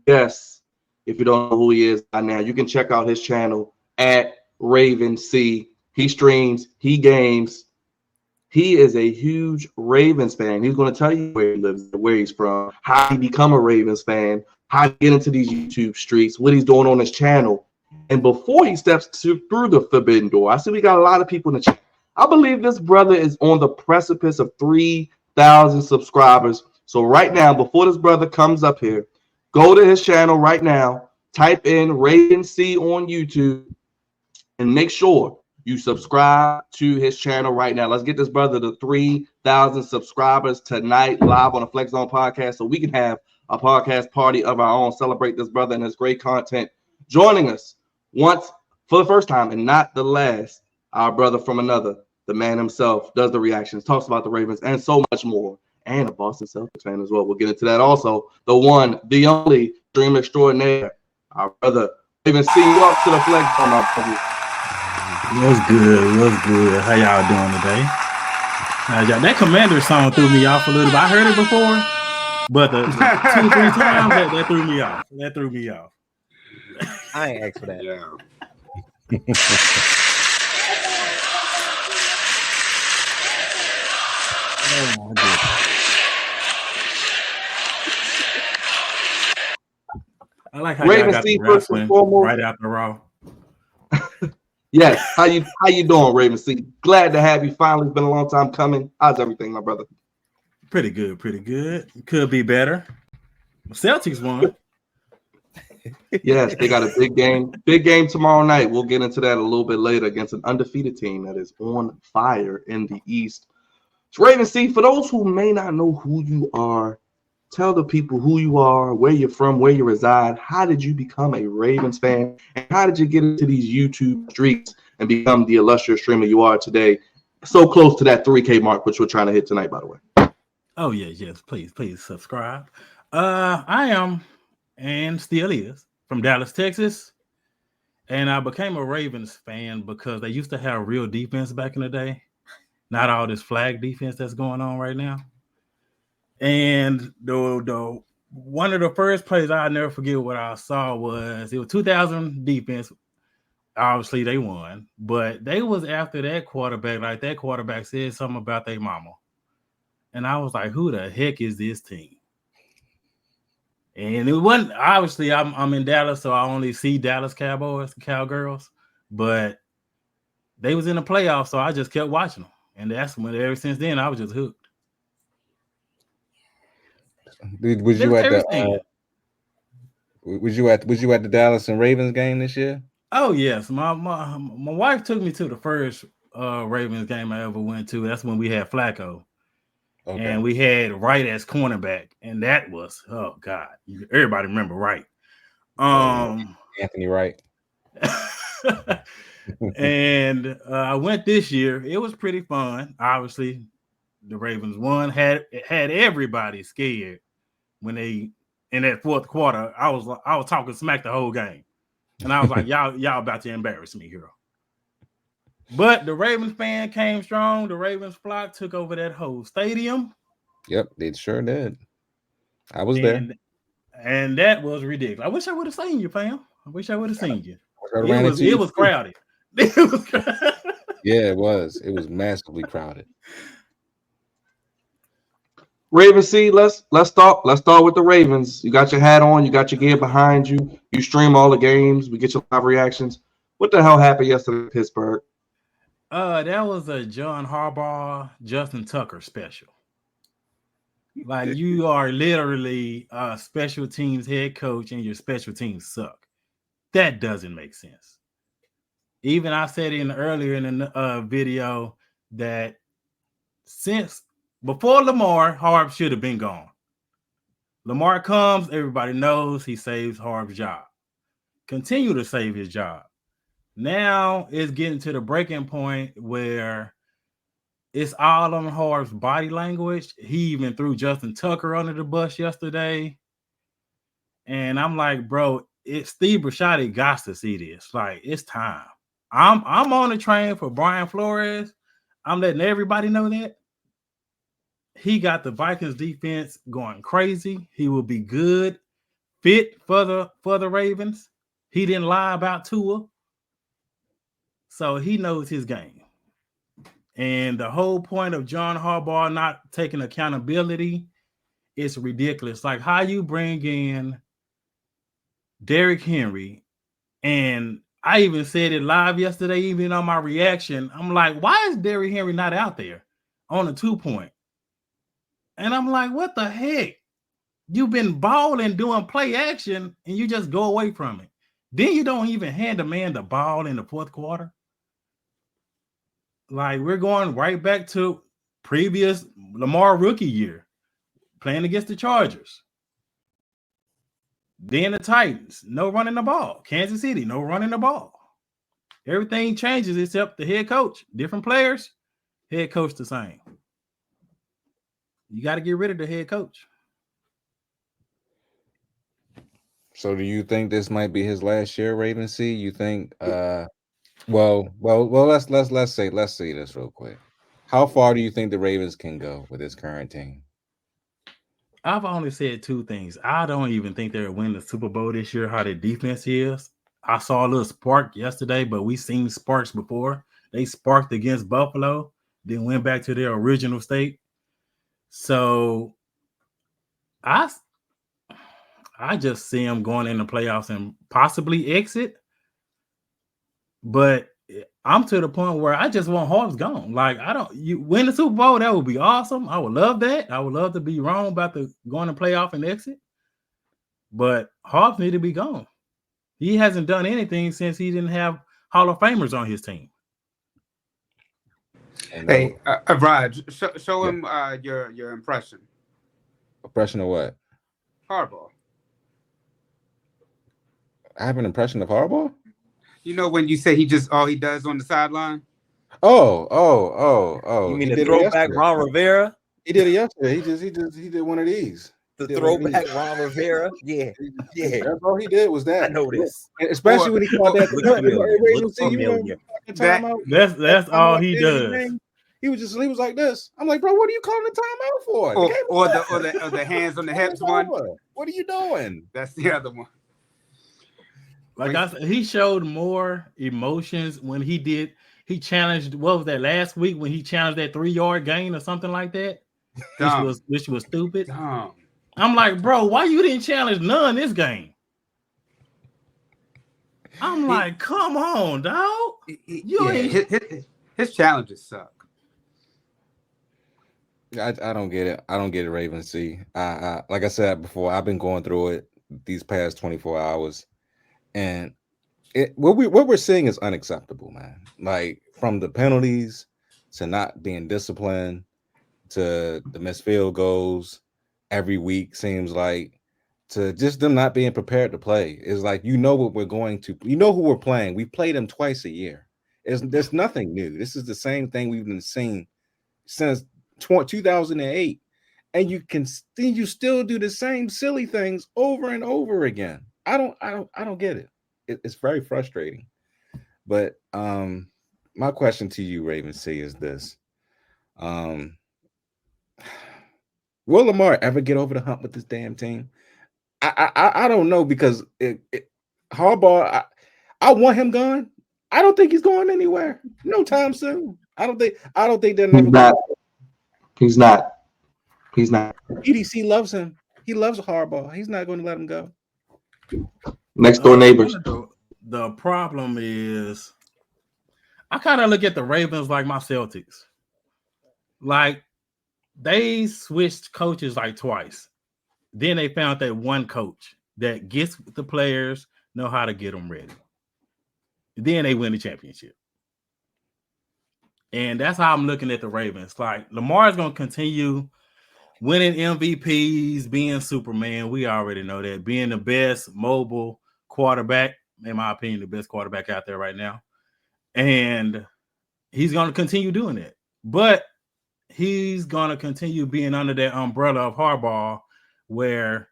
guess if you don't know who he is by now, you can check out his channel at Raven C. He streams, he games. He is a huge Ravens fan. He's going to tell you where he lives, where he's from, how he become a Ravens fan, how he get into these YouTube streets, what he's doing on his channel. And before he steps through the forbidden door, I see we got a lot of people in the chat. I believe this brother is on the precipice of 3,000 subscribers. So right now, before this brother comes up here, go to his channel right now, type in Raven C on YouTube, and make sure you subscribe to his channel right now. Let's get this brother to 3,000 subscribers tonight live on the Flex Zone podcast so we can have a podcast party of our own, celebrate this brother and his great content. Joining us once for the first time and not the last, our brother from another, the man himself, does the reactions, talks about the Ravens, and so much more, and a Boston Celtics fan as well. We'll get into that also. The one, the only stream extraordinaire, our brother Raven C. Welcome to the Flex Zone, my brother. What's good? What's good? How y'all doing today? That Commander song threw me off a little bit. I heard it before, but the 2-3 times that threw me off. That threw me off. I ain't asked for that. Yeah. Oh my goodness. I like how Raven y'all got C. the first and wrestling foremost. right after Raw. Yes, how you doing, Raven C? Glad to have you. Finally, it's been a long time coming. How's everything, my brother? Pretty good, pretty good. Could be better. Celtics won. Yes, they got a big game tomorrow night. We'll get into that a little bit later against an undefeated team that is on fire in the East. So Raven C, for those who may not know who you are, tell the people who you are, where you're from, where you reside. How did you become a Ravens fan? And how did you get into these YouTube streets and become the illustrious streamer you are today? So close to that 3K mark, which we're trying to hit tonight, by the way. Oh, yes. Please subscribe. I am and still is from Dallas, Texas. And I became a Ravens fan because they used to have real defense back in the day. Not all this flag defense that's going on right now. And the one of the first plays I'll never forget what I saw was it was 2000 defense. Obviously they won, but they was after that quarterback. Like that quarterback said something about their mama, and I was like, "Who the heck is this team?" And it wasn't obviously I'm in Dallas, so I only see Dallas Cowgirls, but they was in the playoffs, so I just kept watching them, and that's when ever since then I was just hooked. Was you at the Dallas and Ravens game this year? Oh yes, my wife took me to the first Ravens game I ever went to. That's when we had Flacco, and we had Wright as cornerback, and that was oh god, everybody remember Wright, Anthony Wright. And I went this year. It was pretty fun. Obviously, the Ravens won. Had everybody scared when they in that fourth quarter. I was talking smack the whole game, and I was like, y'all about to embarrass me here. But the Ravens fan came strong. The Ravens flock took over that whole stadium. Yep, they sure did. I was there, and that was ridiculous. I wish I would have seen you, fam. I wish I would have seen you. It was crowded. Yeah, it was. It was massively crowded. Raven C, let's start with the Ravens. You got your hat on, you got your gear behind you, you stream all the games, we get your live reactions. What the hell happened yesterday in Pittsburgh? That was a John Harbaugh, Justin Tucker special. Like you are literally a special teams head coach and your special teams suck. That doesn't make sense. Even I said earlier in the video that since before Lamar, Harb should have been gone. Lamar comes, everybody knows he saves Harb's job. Continue to save his job. Now it's getting to the breaking point where it's all on Harb's body language. He even threw Justin Tucker under the bus yesterday. And I'm like, bro, Steve Bisciotti got to see this. Like, it's time. I'm on the train for Brian Flores. I'm letting everybody know that. He got the Vikings defense going crazy. He will be good fit for the Ravens. He didn't lie about Tua. So he knows his game. And the whole point of John Harbaugh not taking accountability is ridiculous. Like how you bring in Derrick Henry, and I even said it live yesterday, even on my reaction. I'm like, why is Derrick Henry not out there on a 2-point? And I'm like, what the heck? You've been balling, doing play action, and you just go away from it. Then you don't even hand the man the ball in the fourth quarter. Like we're going right back to previous Lamar rookie year, playing against the Chargers. Then the Titans, no running the ball. Kansas City, no running the ball. Everything changes except the head coach. Different players, head coach the same. You got to get rid of the head coach. So do you think this might be his last year, Raven C? You think well, let's say this real quick. How far do you think the Ravens can go with his current team? I've only said two things. I don't even think they'll win the Super Bowl this year, how their defense is. I saw a little spark yesterday, but we've seen sparks before. They sparked against Buffalo, then went back to their original state. So I just see them going in the playoffs and possibly exit. But I'm to the point where I just want Hawks gone. Like, you win the Super Bowl, that would be awesome. I would love that. I would love to be wrong about the going to playoff and exit. But Hawks need to be gone. He hasn't done anything since he didn't have Hall of Famers on his team. Hey, Raj, show him your impression. Impression of what? Harbaugh. I have an impression of Harbaugh? You know when you say he just all he does on the sideline? Oh. You mean the throwback Ron Rivera? He did it yesterday. He did one of these. The throwback Ron Rivera? Yeah. That's all he did was that. I know this. Especially when he called that. That's all he does. He was like this. I'm like, bro, what are you calling the timeout for? Or the hands on the hips one. What are you doing? That's the other one. Like he showed more emotions when he challenged, what was that, last week when he challenged that 3-yard gain or something like that? Which was stupid. Dumb. I'm like, bro, why you didn't challenge none this game? I'm like, come on, dog. His challenges suck. I don't get it. I don't get it, Raven C. Like I said before, I've been going through it these past 24 hours. And what we're seeing is unacceptable, man. Like from the penalties to not being disciplined to the missed field goals every week seems like, to just them not being prepared to play. It's like, what we're going to, who we're playing. We play them twice a year. There's nothing new. This is the same thing we've been seeing since 2008, and you still do the same silly things over and over again. I don't get it. It's very frustrating. But my question to you, Raven C, is this: will Lamar ever get over the hump with this damn team? I don't know, because Harbaugh, I want him gone. I don't think he's going anywhere no time soon. I don't think they're never. He's not. EDC loves him. He loves Harbaugh. He's not going to let him go. Next door neighbors. The problem is, I kind of look at the Ravens like my Celtics. Like, they switched coaches like twice. Then they found that one coach that gets the players, know how to get them ready. Then they win the championship. And that's how I'm looking at the Ravens. Like, Lamar is going to continue winning MVPs, being Superman. We already know that. Being the best mobile quarterback, in my opinion, the best quarterback out there right now. And he's going to continue doing it. But he's going to continue being under that umbrella of Harbaugh, where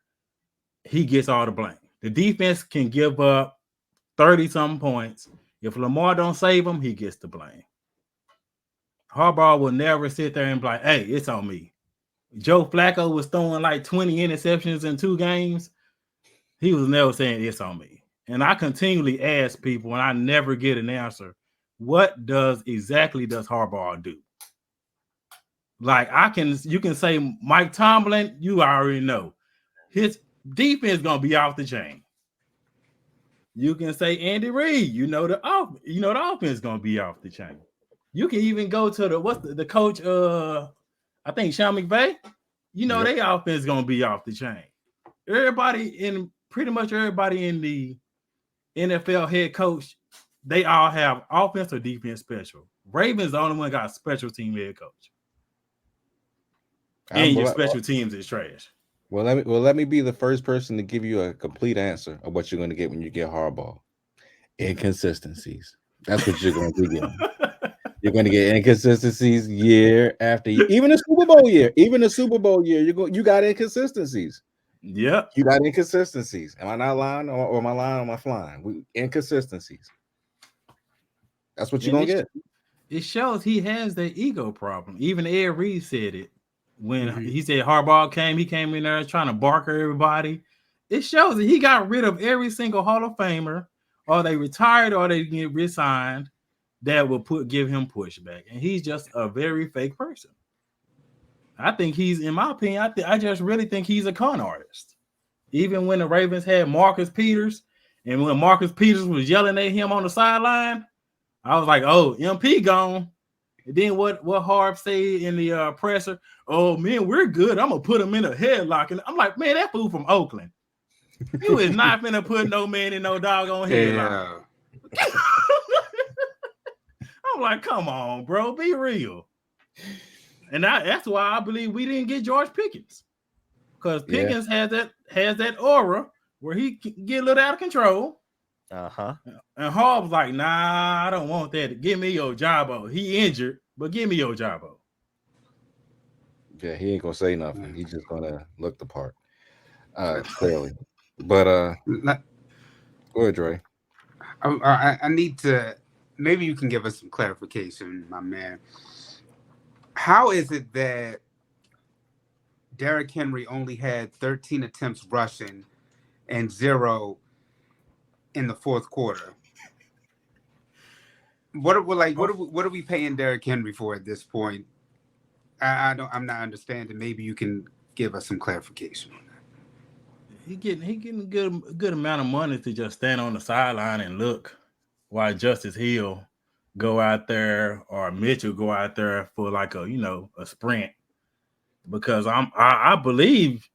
he gets all the blame. The defense can give up 30-something points. If Lamar don't save him, he gets the blame. Harbaugh will never sit there and be like, hey, it's on me. Joe Flacco was throwing like 20 interceptions in 2 games. He was never saying it's on me. And I continually ask people, and I never get an answer. What exactly does Harbaugh do? Like you can say Mike Tomlin, you already know his defense gonna be off the chain. You can say Andy Reid, you know the offense is gonna be off the chain. You can even go to the coach, I think Sean McVay. You know their offense is gonna be off the chain. Pretty much everybody in the NFL head coach, they all have offense or defense special. Ravens the only one got special team head coach. And your special teams is trash. Well, let me be the first person to give you a complete answer of what you're going to get when you get Harbaugh. Inconsistencies. That's what you're going to be getting. You're going to get inconsistencies year after year. Even the Super Bowl year. You got inconsistencies. Yep. You got inconsistencies. Am I not lying, or am I lying, or am I flying? Inconsistencies. That's what you're going to get. It shows he has that ego problem. Even Ed Reed said it. When he said Harbaugh he came in there trying to barker everybody. It shows that he got rid of every single Hall of Famer, or they retired, or they get resigned, that will give him pushback. And he's just a very fake person. I think he's, in my opinion, I just really think he's a con artist. Even when the Ravens had Marcus Peters, and when Marcus Peters was yelling at him on the sideline, I was like, oh, MP gone. And then what Harb said in the presser, oh, man, we're good. I'm going to put him in a headlock. And I'm like, man, that fool from Oakland. You is not finna put no man in no doggone headlock. Yeah. I'm like, come on, bro. Be real. And that's why I believe we didn't get George Pickens. Because Pickens has that aura where he can get a little out of control. Uh-huh. And Hall was like, nah, I don't want that. Give me your Jabo. He injured, but give me your Jabo. Yeah, he ain't gonna say nothing. He's just gonna look the part. Clearly. But go ahead, Dre. I need to, maybe you can give us some clarification, my man. How is it that Derrick Henry only had 13 attempts rushing and 0 in the fourth quarter? What are we paying Derrick Henry for at this point? I'm not understanding. Maybe you can give us some clarification on that. He getting a good amount of money to just stand on the sideline and look while Justice Hill go out there, or Mitchell go out there for like a sprint. Because I believe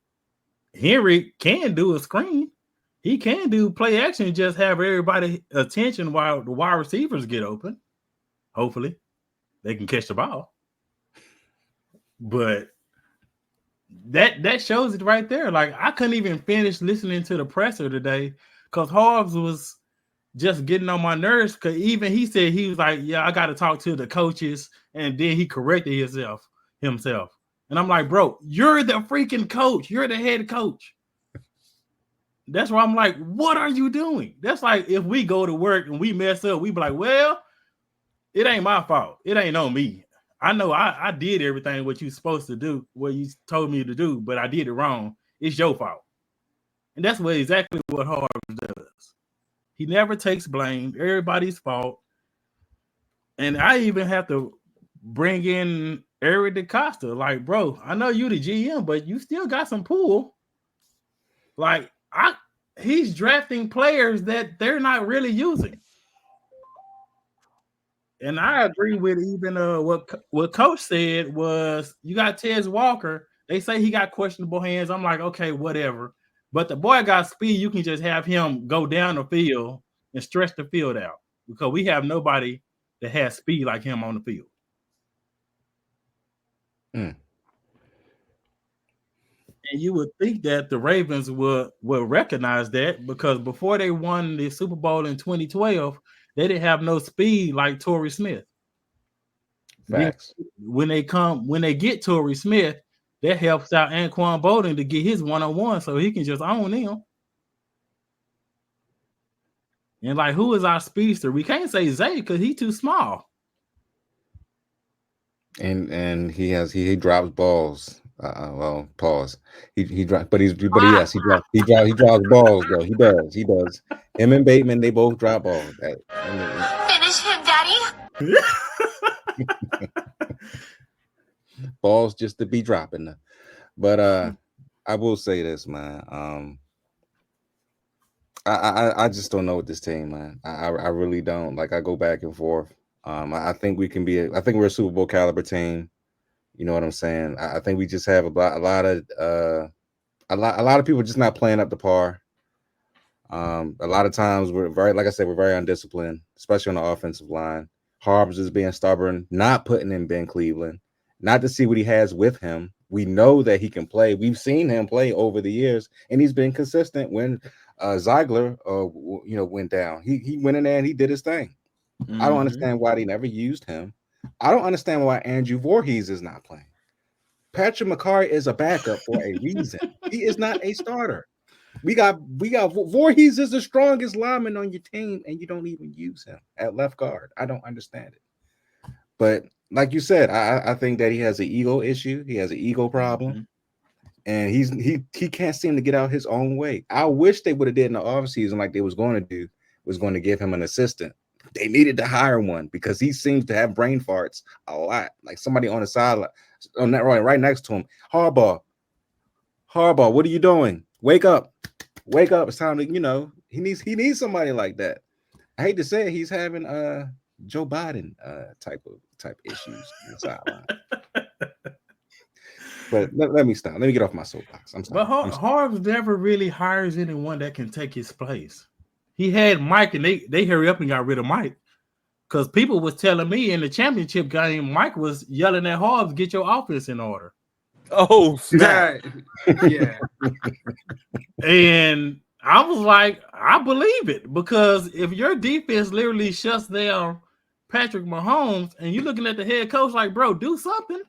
Henry can do a screen. He can do play action, just have everybody attention while the wide receivers get open. Hopefully, they can catch the ball. But that shows it right there. Like, I couldn't even finish listening to the presser today because Harbs was just getting on my nerves. Because even he said, he was like, yeah, I got to talk to the coaches. And then he corrected himself. And I'm like, bro, you're the freaking coach. You're the head coach. That's why I'm like, what are you doing? That's like if we go to work and we mess up, we be like, well, it ain't my fault. It ain't on me. I know I did everything what you supposed to do, what you told me to do, but I did it wrong. It's your fault. And that's exactly what Harbaugh does. He never takes blame. Everybody's fault. And I even have to bring in Eric DeCosta. Like, bro, I know you the GM, but you still got some pull. Like, he's drafting players that they're not really using. And I agree with even what Coach said was, you got Tez Walker. They say he got questionable hands. I'm like, okay, whatever. But the boy got speed. You can just have him go down the field and stretch the field out, because we have nobody that has speed like him on the field. And you would think that the Ravens would recognize that, because before they won the Super Bowl in 2012, they didn't have no speed like Torrey Smith. Facts. When they get Torrey Smith, that helps out Anquan Bolden to get his one-on-one, so he can just own him. And like, who is our speedster? We can't say Zay because he's too small. And he drops balls Well, pause. He dropped, but yes, he drops balls though. He does. Him and Bateman, they both drop balls. Finish him, Daddy. Balls just to be dropping them. But I will say this, man. I just don't know with this team, man. I really don't. Like I go back and forth. I think we can I think we're a Super Bowl caliber team. You know what I'm saying? I think we just have a lot of people just not playing up to par. A lot of times we're like I said, we're very undisciplined, especially on the offensive line. Harbaugh's is being stubborn, not putting in Ben Cleveland, not to see what he has with him. We know that he can play. We've seen him play over the years, and he's been consistent. When Ziegler, went down, he went in there and he did his thing. Mm-hmm. I don't understand why they never used him. I don't understand why Andrew Voorhees is not playing. Patrick McCarry is a backup for a reason. He is not a starter. We got Voorhees is the strongest lineman on your team, and you don't even use him at left guard. I don't understand it. But like you said, I think that he has an ego issue. He has an ego problem, and he can't seem to get out his own way. I wish they would have did in the offseason like they was going to do, was going to give him an assistant. They needed to hire one because he seems to have brain farts a lot. Like somebody on the sideline, on that right next to him. Harbaugh, what are you doing? Wake up. It's time to, he needs somebody like that. I hate to say it, he's having Joe Biden type issues on the sideline. But let me stop. Let me get off my soapbox. I'm sorry. But Harbaugh never really hires anyone that can take his place. He had Mike, and they hurry up and got rid of Mike because people was telling me in the championship game, Mike was yelling at Harbaugh, "Get your offense in order." Oh, snap. Yeah. And I was like, I believe it, because if your defense literally shuts down Patrick Mahomes and you're looking at the head coach like, bro, do something.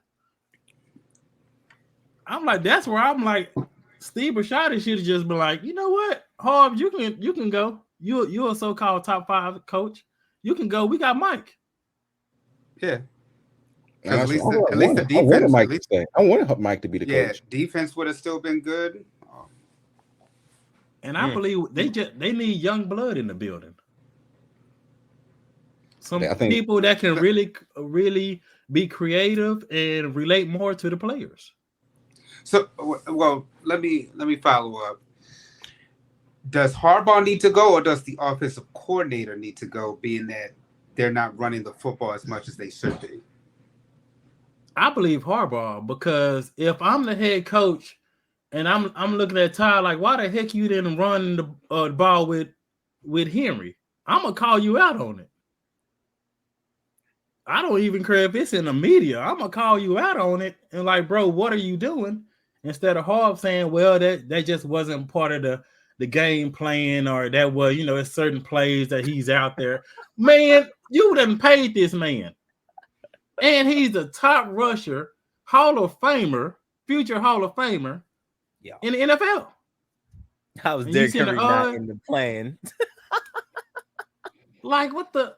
I'm like, that's where I'm like, Steve Bisciotti should have just been like, you know what, Harbaugh, you can go. You're a so-called top 5 coach. You can go. We got Mike. Yeah. At least the defense. I wanted Mike to be the coach. Yeah, defense would have still been good. And I believe they need young blood in the building. People that can really be creative and relate more to the players. So, well, let me follow up. Does Harbaugh need to go, or does the offensive coordinator need to go, being that they're not running the football as much as they should be? I believe Harbaugh, because if I'm the head coach and I'm looking at Ty like, why the heck you didn't run the ball with Henry? I'm gonna call you out on it. I don't even care if it's in the media. I'm gonna call you out on it and like, bro, what are you doing? Instead of Harbaugh saying, well, that just wasn't part of the game plan, or that was, it's certain plays that he's out there. Man, you done paid this man. And he's a top rusher, Hall of Famer, future Hall of Famer in the NFL. How was Derrick Henry not in the plan? Like, what the?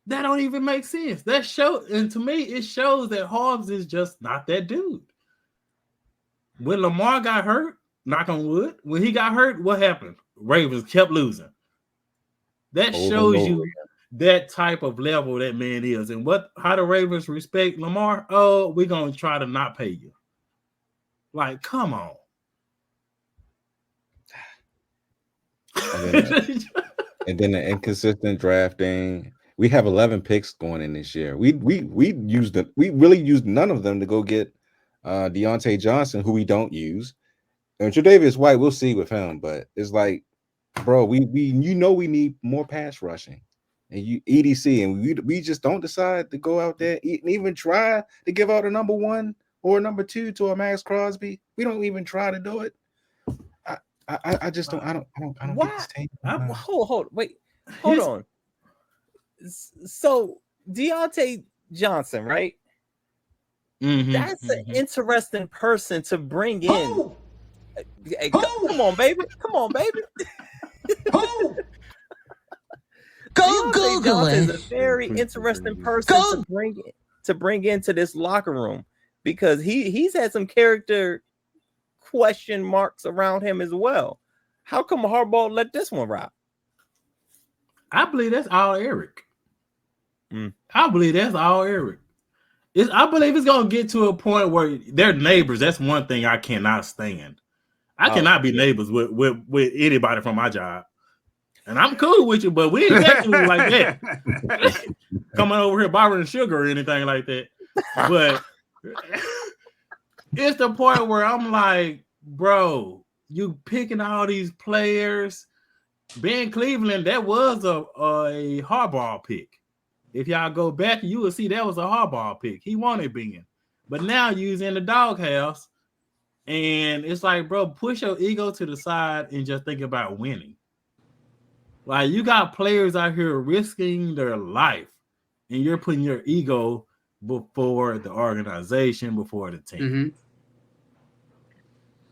That don't even make sense. And to me, it shows that Harbaugh is just not that dude. When Lamar got hurt, knock on wood, when he got hurt, what happened? Ravens kept losing. That shows you that type of level that man is. And how the Ravens respect Lamar? Oh, we're going to try to not pay you. Like, come on. And then the inconsistent drafting. We have 11 picks going in this year. We really used none of them to go get Deontay Johnson, who we don't use. And Tre'Davious White, we'll see with him, but it's like, bro, we need more pass rushing. And EDC, and we just don't decide to go out there and even try to give out a number 1 or number 2 to a Max Crosby. We don't even try to do it. I just don't. I don't get this team. Hold on. So Deontay Johnson, right? Mm-hmm, that's an interesting person to bring in. Hey, come on, baby. Go Google it. Is a very interesting person to bring into this locker room. because he's had some character question marks around him as well. How come Harbaugh let this one ride? I believe that's all Eric. I believe that's all Eric. I believe it's gonna get to a point where they're neighbors. That's one thing I cannot stand. I cannot be neighbors with anybody from my job. And I'm cool with you, but we ain't that cool like that. Coming over here borrowing sugar or anything like that. But it's the point where I'm like, bro, you picking all these players. Ben Cleveland, that was a Harbaugh pick. If y'all go back, you will see that was a Harbaugh pick. He wanted Ben. But now you're in the doghouse. And it's like, bro, push your ego to the side and just think about winning. Like, you got players out here risking their life, and you're putting your ego before the organization, before the team.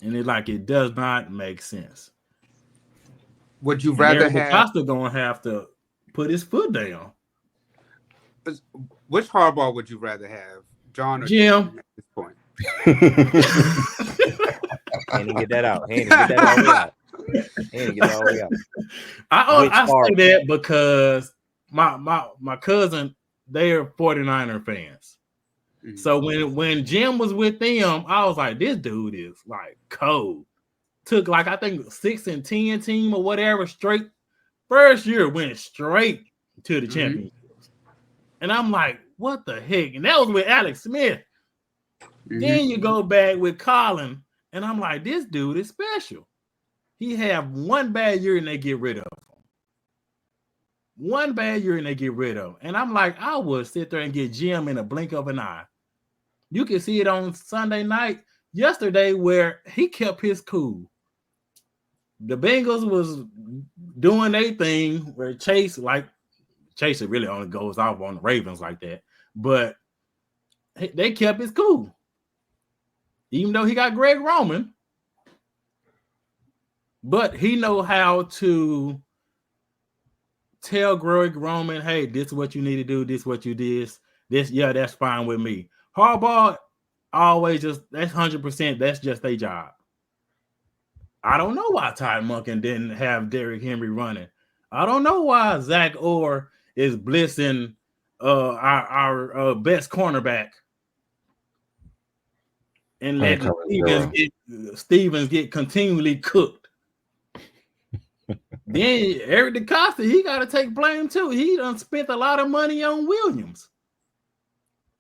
Mm-hmm. And it does not make sense. Would you rather have Costa gonna have to put his foot down? Which Harbaugh would you rather have, John or Jim? At this point, He didn't get that out. He didn't get that all the way out. He didn't get that all the way out. I say that because my cousin, they are 49er fans. Mm-hmm. So when Jim was with them, I was like, this dude is like cold. Took like I think 6-10 team or whatever straight. First year went straight to the championships. And I'm like, what the heck? And that was with Alex Smith. Mm-hmm. Then you go back with Colin, and I'm like, this dude is special. He have one bad year and they get rid of him. One bad year and they get rid of him. And I'm like, I would sit there and get Jim in a blink of an eye. You can see it on Sunday night yesterday where he kept his cool. The Bengals was doing their thing where Chase really only goes off on the Ravens like that. But they kept his cool. Even though he got Greg Roman. But he know how to tell Greg Roman, hey, this is what you need to do. This is what you did. That's fine with me. Harbaugh always that's 100%. That's just their job. I don't know why Ty Monken didn't have Derrick Henry running. I don't know why Zach Orr is blitzing our best cornerback and letting Stevens get continually cooked. Then Eric DeCosta, he got to take blame too. He done spent a lot of money on Williams.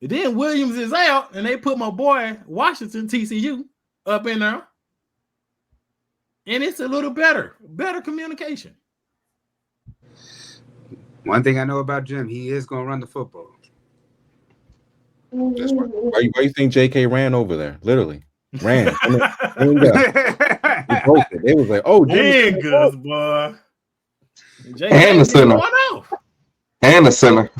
And then Williams is out, and they put my boy Washington TCU up in there. And it's a little better communication. One thing I know about Jim, he is going to run the football. That's right. Why you think JK ran over there? Literally ran. It was like, oh, niggas, boy. And the center. And the center.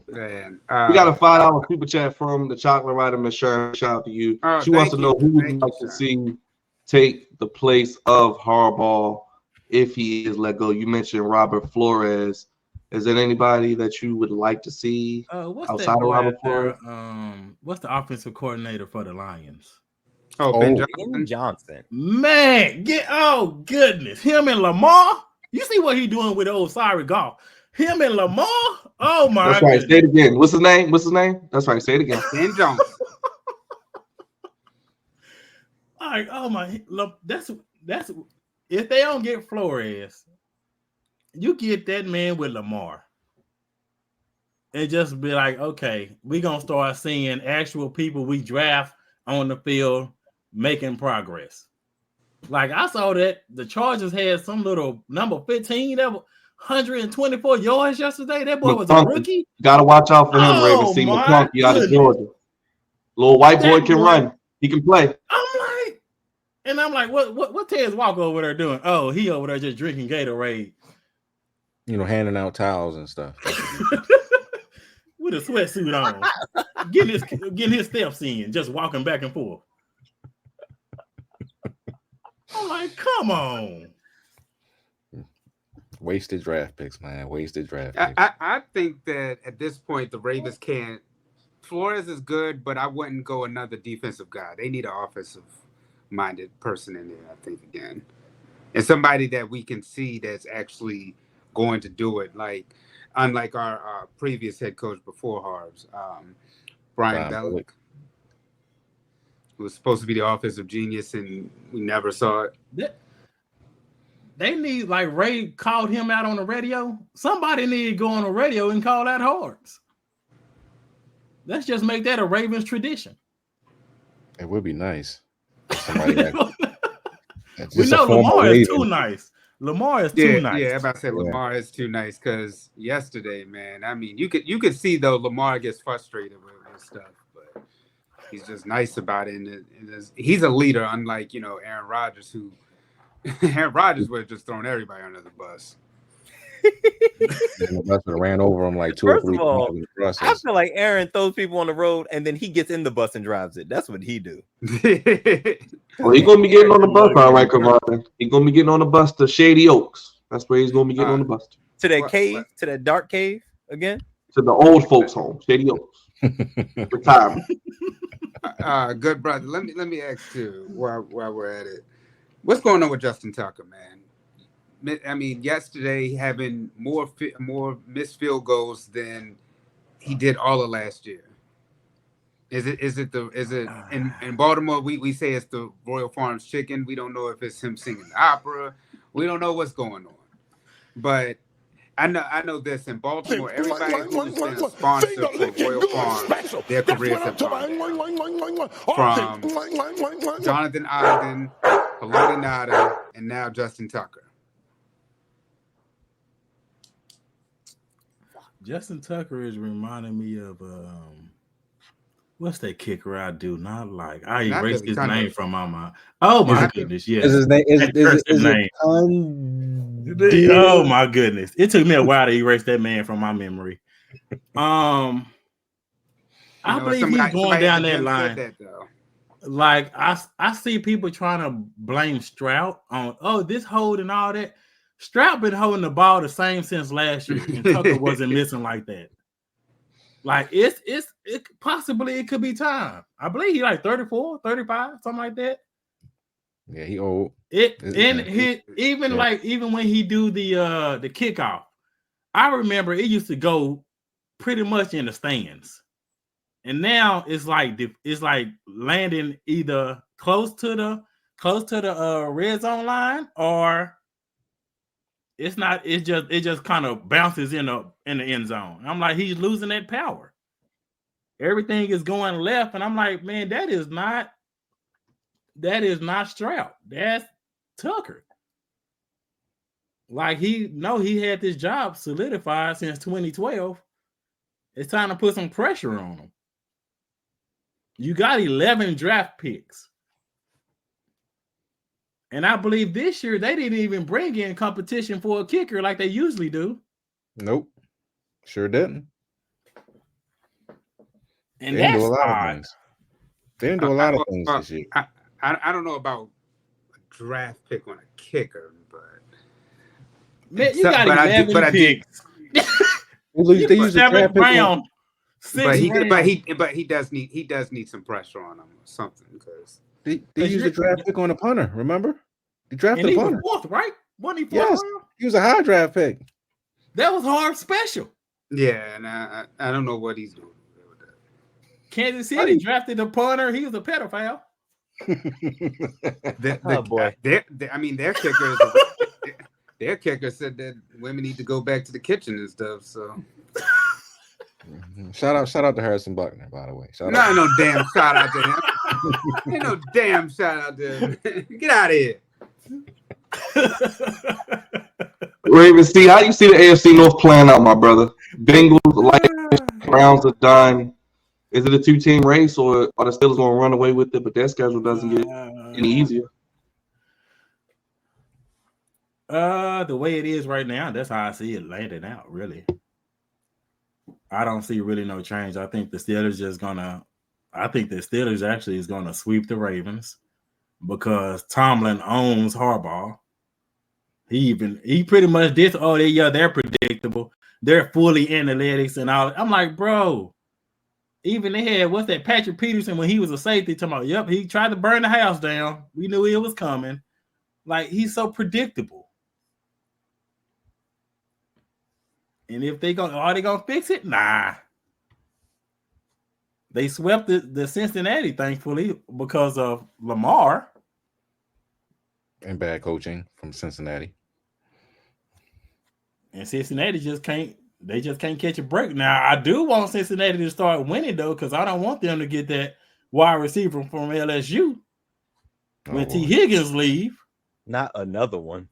Man, we got a $5 super chat from the Chocolate Rider, Miss Sharon. Shout out to you. She wants to know who would you like to see take the place of Harbaugh if he is let go. You mentioned Robert Flores. Is there anybody that you would like to see outside of Robert Flores? What's the offensive coordinator for the Lions? Ben Johnson. Man, goodness. Him and Lamar. You see what he doing with old sorry golf. Him and Lamar. Oh my That's right. Say it again. What's his name? That's right. Say it again. Ben Johnson. Like, oh my, that's if they don't get Flores, you get that man with Lamar. And just be like, okay, we're gonna start seeing actual people we draft on the field making progress. Like I saw that the Chargers had some little number 15 that was 124 yards yesterday. That boy was a rookie. Gotta watch out for him, Raven. See McClunky out of Georgia. Little white boy can run. He can play. I'm like, what Ted's Walker over there doing? Oh, he over there just drinking Gatorade. Handing out towels and stuff. With a sweatsuit on. getting his steps in, just walking back and forth. I'm like, come on. Wasted draft picks, man. Wasted draft picks. I think that at this point, the Ravens can't Flores is good, but I wouldn't go another defensive guy. They need an offensive-minded person in there, I think, again. And somebody that we can see that's actually going to do it, like unlike our previous head coach before Harbs, Brian Bellick, who was supposed to be the offensive genius, and we never saw it. They need, like Ray called him out on the radio. Somebody need to go on the radio and call out Harbs. Let's just make that a Ravens tradition. It would be nice. Somebody we know Lamar is too nice. Lamar is too nice. Yeah, I'm about to say Lamar is too nice because yesterday, man, I mean, you could see though Lamar gets frustrated with stuff, but he's just nice about it. And he's a leader, unlike Aaron Rodgers, who Aaron Rodgers would have just thrown everybody under the bus. The bus ran over him like 2 or 3 times in the process. I feel like Aaron throws people on the road and then he gets in the bus and drives it. That's what he do. Well, he's gonna be getting on the bus, all right, Kavon. He's gonna be getting on the bus to Shady Oaks. That's where he's gonna be getting on the bus to that cave, to that dark cave again. To the old folks' home, Shady Oaks. Retirement. Good brother. Let me ask you while we're at it. What's going on with Justin Tucker, man? I mean, yesterday having more missed field goals than he did all of last year. Is it in Baltimore? We say it's the Royal Farms chicken. We don't know if it's him singing opera. We don't know what's going on. But I know this in Baltimore. Everybody who's been a sponsor for Royal Farms, their careers have gone from Jonathan Ogden, Haloti Ngata, and now Justin Tucker. Justin Tucker is reminding me of what's that kicker I do not like? I erased his name from my mind. Oh my goodness, yes. Is his name? Is name? Oh my goodness! It took me a while to erase that man from my memory. I believe he's going down that line. Like I see people trying to blame Stroud on this hold and all that. Stroud been holding the ball the same since last year, and Tucker wasn't missing like that. Like it possibly it could be time. I believe he like 34, 35, something like that. Yeah, he old. Even when he do the kickoff, I remember it used to go pretty much in the stands. And now it's like landing either close to the red zone line, or it's not. It just kind of bounces in the end zone. I'm like, he's losing that power. Everything is going left, and I'm like, man, that is not Stroud. That's Tucker. Like he had this job solidified since 2012. It's time to put some pressure on him. You got 11 draft picks. And I believe this year they didn't even bring in competition for a kicker like they usually do. Nope. Sure didn't. And they didn't do a lot of things. They didn't do a lot of things this year. I don't know about a draft pick on a kicker, but man, you got 11 picks. They use the draft pick on. But he does need some pressure on him or something, because they used the draft pick on a punter. Remember, they drafted a punter. Fourth, right? Wasn't he fourth? Yes, he was a high draft pick. That was hard special. Yeah, and I don't know what he's doing with that. Kansas City drafted a punter. He was a pedophile. Boy. Their kicker said that women need to go back to the kitchen and stuff. So. Shout out to Harrison Buckner, by the way. No damn shout out to him. Ain't no damn shout out to him. Get out of here. Ravens, see how you see the AFC North playing out, my brother. Bengals, Browns are done. Is it a 2-team race, or are the Steelers going to run away with it? But their schedule doesn't get any easier. The way it is right now, that's how I see it landing out. Really. I don't see really no change. I think the Steelers actually is gonna sweep the Ravens, because Tomlin owns Harbaugh. He pretty much did. They're predictable. They're fully analytics and all. I'm like, bro, Even they had what's that Patrick Peterson when he was a safety talking about, yep, he tried to burn the house down. We knew it was coming. Like he's so predictable. And if are they gonna fix it? Nah. They swept the Cincinnati, thankfully, because of Lamar. And bad coaching from Cincinnati. And Cincinnati just can't catch a break. Now, I do want Cincinnati to start winning, though, because I don't want them to get that wide receiver from LSU when T. Higgins leave. Not another one.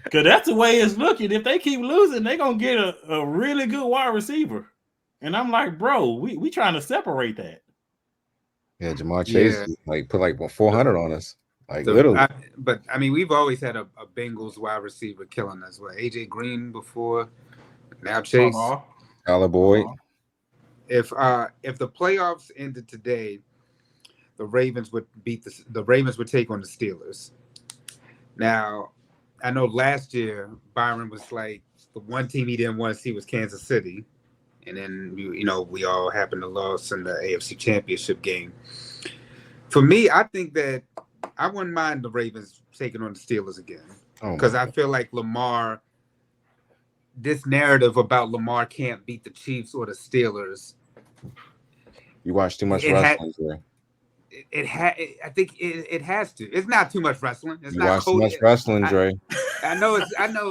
Because that's the way it's looking. If they keep losing, they're going to get a really good wide receiver. And I'm like, bro, we trying to separate that. Yeah, Jamar Chase put 400 on us. Literally. But we've always had a Bengals wide receiver killing us. What, AJ Green before, now Chase, Tyler Boyd. If the playoffs ended today, the Ravens would take on the Steelers. Now, I know last year Byron was like the one team he didn't want to see was Kansas City, and then we all happened to lose in the AFC Championship game. For me, I think that I wouldn't mind the Ravens taking on the Steelers again because I feel like Lamar. This narrative about Lamar can't beat the Chiefs or the Steelers. You watch too much wrestling, Dre. I think it has to. It's not too much wrestling. It's not watch too much wrestling, Dre. I know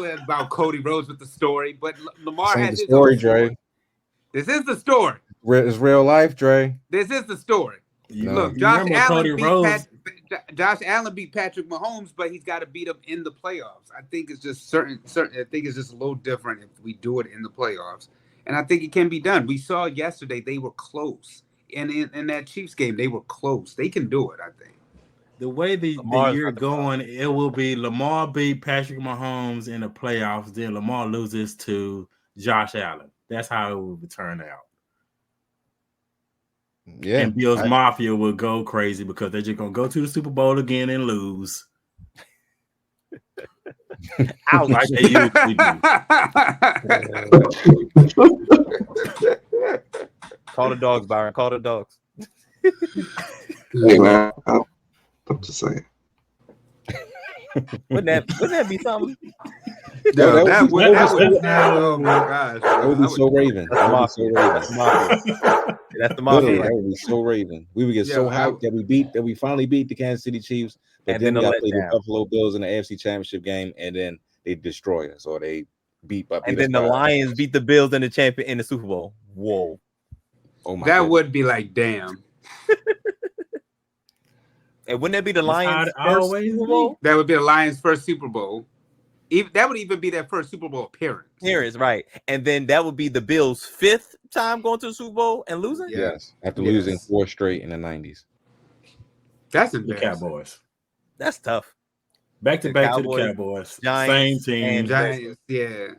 about Cody Rhodes with the story, but Lamar has his story, own story. Dre. This is the story. It's real life, Dre. This is the story. Look, Josh Allen beat Patrick Mahomes, but he's got to beat him in the playoffs. I think it's just certain. I think it's just a little different if we do it in the playoffs, and I think it can be done. We saw yesterday they were close, and in that Chiefs game they were close. They can do it. I think. The way the year going, it will be Lamar beat Patrick Mahomes in the playoffs, then Lamar loses to Josh Allen. That's how it will turn out. Yeah, and Bills Mafia will go crazy because they're just gonna go to the Super Bowl again and lose. Ouch. Like they usually do. Call the dogs, Byron. Call the dogs. Hey man, I'm just saying. Wouldn't that be something? Oh my gosh. That would be so Raven. That's the Mafia. That would be so Raven. We would get so hyped that we finally beat the Kansas City Chiefs, but then we got to play the Buffalo Bills in the AFC Championship game, and then they destroy us or they beat up. And then the Lions beat the Bills in the Super Bowl. Whoa. Oh my! That would be like damn. And wouldn't that be the Lions' first Super Bowl? That would be the Lions' first Super Bowl. That would even be their first Super Bowl appearance. Right. And then that would be the Bills' fifth time going to the Super Bowl and losing? Yes. After losing 4 straight in the 90s. That's the Cowboys. That's tough. Back to the Cowboys. Giants, same team. Giants, yeah.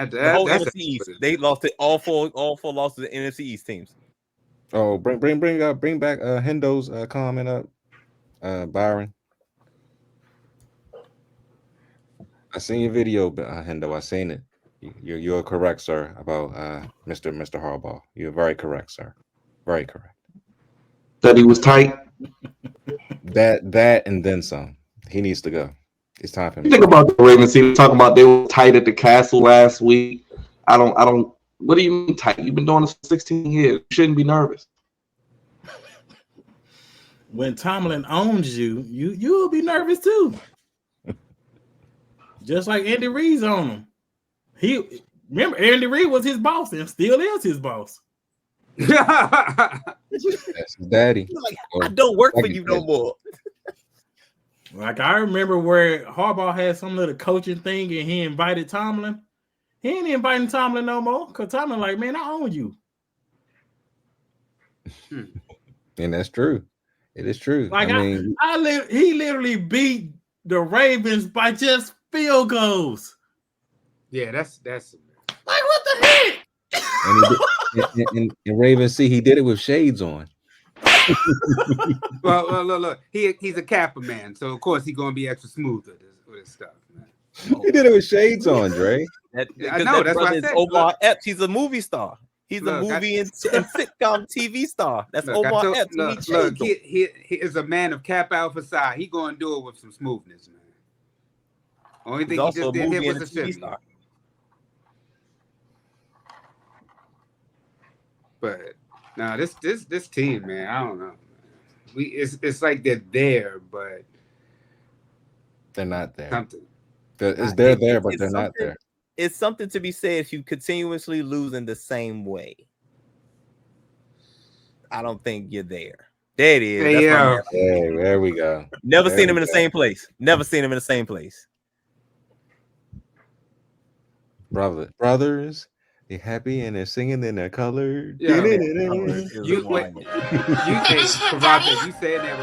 The whole NFC East. They lost it all four lost to the NFC East teams. Oh, bring back Hendo's comment up, Byron. I seen your video, Hendo. I seen it. You're correct, sir, about Mr. Harbaugh. You're very correct, sir. Very correct. That he was tight. That and then some. He needs to go. It's time for him. Think about the Ravens team. Talking about they were tight at the Castle last week. I don't. What do you mean tight? You've been doing this for 16 years. You shouldn't be nervous. When Tomlin owns you will be nervous too. Just like Andy Reid's on him. Remember Andy Reid was his boss and still is his boss. That's his daddy. Like, I don't work for you no more. Like I remember where Harbaugh had some little coaching thing and he invited Tomlin. He ain't inviting Tomlin no more because Tomlin like, man, I own you. And that's true. It is true. Like he literally beat the Ravens by just field goals. Yeah, that's like what the heck? And Ravens see he did it with shades on. well, look. He's a Kappa man, so of course he's gonna be extra smooth with his stuff, man. He did it with shades on, Dre. I know, that's what I is said. Omar Look. Epps. He's a movie star. He's a movie and sitcom TV star. That's Omar Epps. Look, he is a man of Cap Alpha Psi. He gonna do it with some smoothness, man. Only thing he just did here was a TV star. But now this team, man, I don't know. It's like they're there, but they're not there. Something. They're there, but they're not there. It's something to be said if you continuously lose in the same way. I don't think you're there. There it is. Yeah. There we go. Never seen him in the same place. Never seen him in the same place. Brothers, they're happy and they're singing and they're colored. Yeah. You said that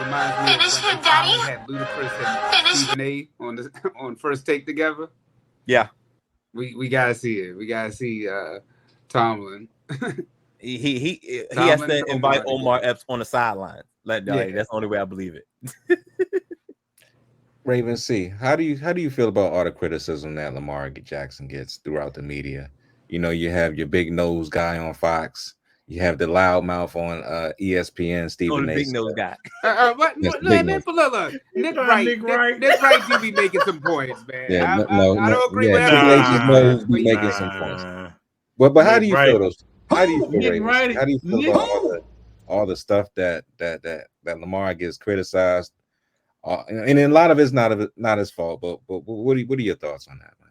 reminds me of when Tommy had Ludacris and Stephen A. on First Take together. Yeah. We gotta see it. We gotta see Tomlin. He has to invite Omar Epps on the sideline. That's the only way I believe it. Raven C, how do you feel about all the criticism that Lamar Jackson gets throughout the media? You know, you have your big nose guy on Fox, you have the loudmouth on ESPN, Stephen A. Big nose guy. Nick Wright do be making some points, man. Yeah, I don't agree with that. He's making some points. But how do you feel those? How do you feel, Raven? How do you feel about all the stuff that Lamar gets criticized? And a lot of it's not his fault, but what are your thoughts on that, man?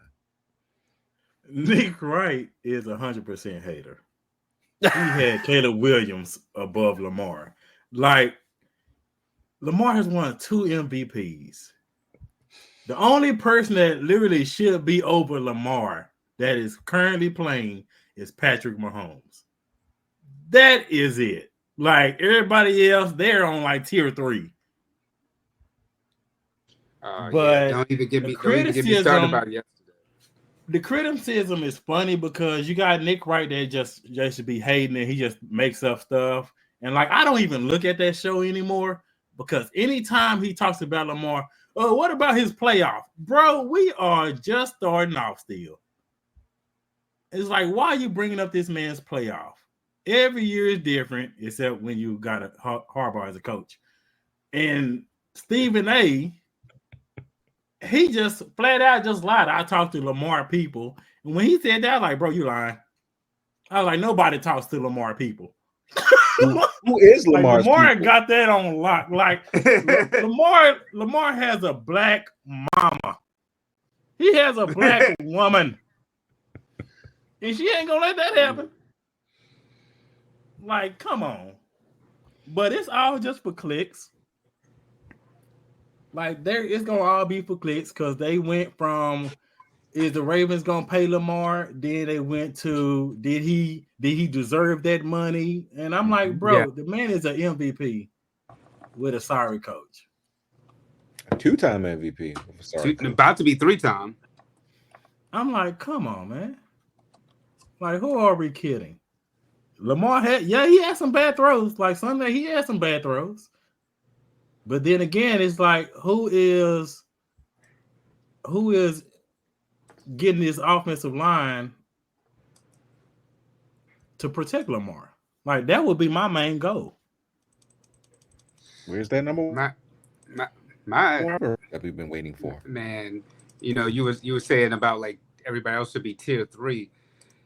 Nick Wright is 100% hater. He had Caleb Williams above Lamar. Like, Lamar has won 2 MVPs. The only person that literally should be over Lamar that is currently playing is Patrick Mahomes. That is it. Like, everybody else, they're on like tier 3. But don't even get me started about it yesterday. The criticism is funny because you got Nick Wright that just should be hating and he just makes up stuff. And like, I don't even look at that show anymore because anytime he talks about Lamar, oh, what about his playoff? Bro, we are just starting off still. It's like, why are you bringing up this man's playoff? Every year is different, except when you got a Harbaugh as a coach. And Stephen A., he just flat out just lied. I talked to Lamar people. And when he said that, I was like, bro, you lying. I was like, nobody talks to Lamar people. Who is Lamar? Like, Lamar got that on lock. Like, Lamar has a black mama. He has a black woman. And she ain't gonna let that happen. Like, come on. But it's all just for clicks. Like, it's gonna all be for clicks because they went from, is the Ravens gonna pay Lamar? Then they went to, did he deserve that money? And I'm like, bro, the man is an MVP with a sorry coach. A 2-time MVP. About to be 3-time. I'm like, come on, man. Like, who are we kidding? Lamar he had some bad throws. Like Sunday, he had some bad throws. But then again, it's like, who is getting this offensive line to protect Lamar? Like, that would be my main goal. Where's that number one? My that we've been waiting for. Man, you know, you were saying about like everybody else should be tier 3.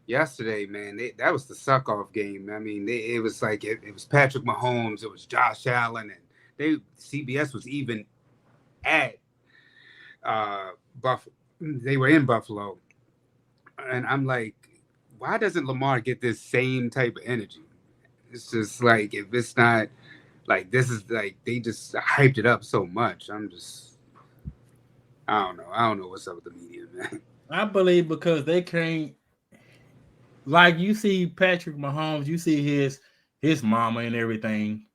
Yesterday, man, that was the suck-off game. I mean, it was like it was Patrick Mahomes, it was Josh Allen, and CBS was even at Buffalo. They were in Buffalo, and I'm like, why doesn't Lamar get this same type of energy? It's just like, if it's not like, this is like, they just hyped it up so much. I don't know what's up with the media, man. I believe because they can't. Like, you see Patrick Mahomes, you see his mama and everything,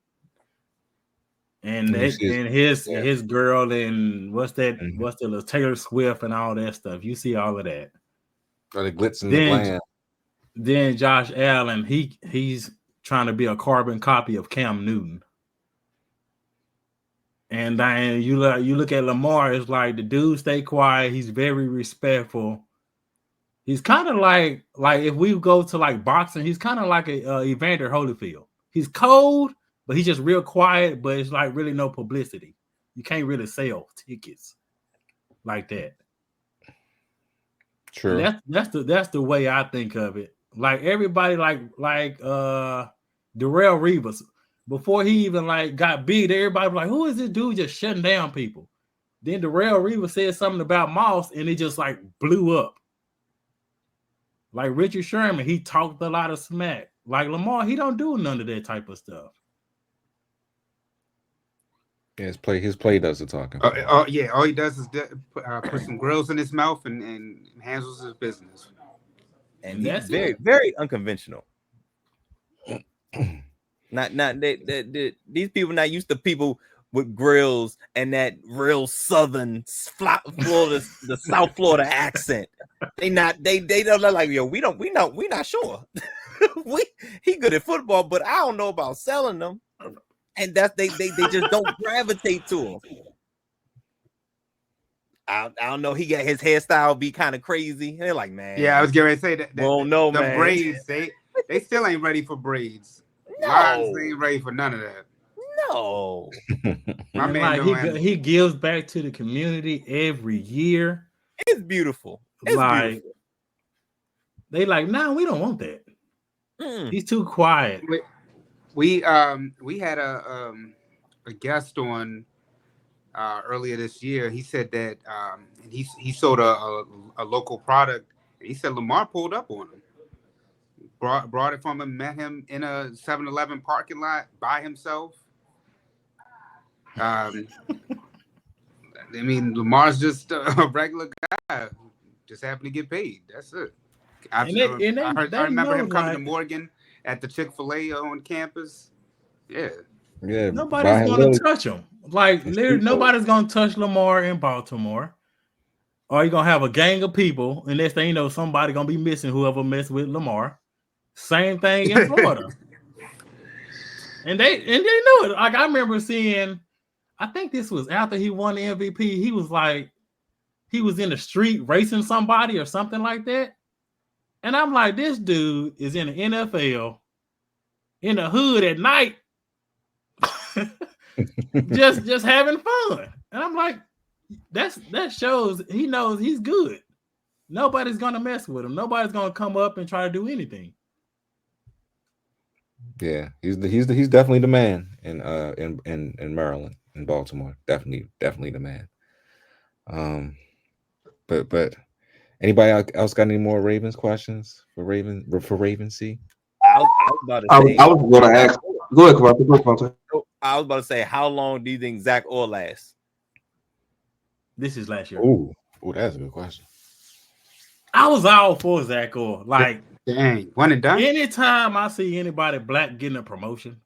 and his girl and what's the Taylor Swift and all that stuff. You see all of that. Or the glitz and the glam. Then Josh Allen, he's trying to be a carbon copy of Cam Newton, And then you look at Lamar, it's like the dude stay quiet. He's very respectful. He's kind of like if we go to like boxing, he's kind of like a Evander Holyfield. He's cold, but he's just real quiet. But it's like really no publicity. You can't really sell tickets like that. True. And that's the way I think of it. Like everybody, like Darrell Reeves. Before he even like got beat, everybody was like, who is this dude just shutting down people? Then Darrell Reeves said something about Moss and it just like blew up. Like Richard Sherman, he talked a lot of smack. Like Lamar, he don't do none of that type of stuff. Yeah, his play does the talking. Yeah, all he does is put some grills in his mouth and handles his business. And he's very, very unconventional. These people not used to people with grills and that real southern Florida, the South Florida accent. They don't look like, yo, we not sure. He good at football, but I don't know about selling them. And that's they just don't gravitate to him. I don't know. He got his hairstyle be kind of crazy. They're like, man. Yeah, I was getting ready to say that. Well, no, the man. Braids, they still ain't ready for braids. No. Lions ain't ready for none of that. No. My man, like he gives back to the community every year. It's beautiful. It's beautiful. They like, no, we don't want that. He's too quiet. We had a guest on earlier this year. He said that he sold a local product. He said Lamar pulled up on him. Brought it from him, met him in a 7-Eleven parking lot by himself. I mean, Lamar's just a regular guy, just happened to get paid. That's it. I remember him coming to Morgan at the Chick-fil-A on campus. Yeah. Nobody's going to touch him. Like, nobody's going to touch Lamar in Baltimore. Or you're going to have a gang of people, and next thing you know, somebody going to be missing whoever messed with Lamar. Same thing in Florida. and they knew it. Like, I remember seeing, I think this was after he won the MVP. He was like, he was in the street racing somebody or something like that. And I'm like, this dude is in the NFL in the hood at night, just having fun. And I'm like, that shows he knows he's good. Nobody's gonna mess with him. Nobody's gonna come up and try to do anything. Yeah, he's definitely the man in Maryland, in Baltimore. Definitely the man. But anybody else got any more Ravens questions for Raven C? I was about to say. I was going to ask. Go ahead, Kavante. I was about to say, how long do you think Zach Orr lasts? This is last year. Oh, that's a good question. I was all for Zach Orr. Like, dang, one and done. Anytime I see anybody black getting a promotion,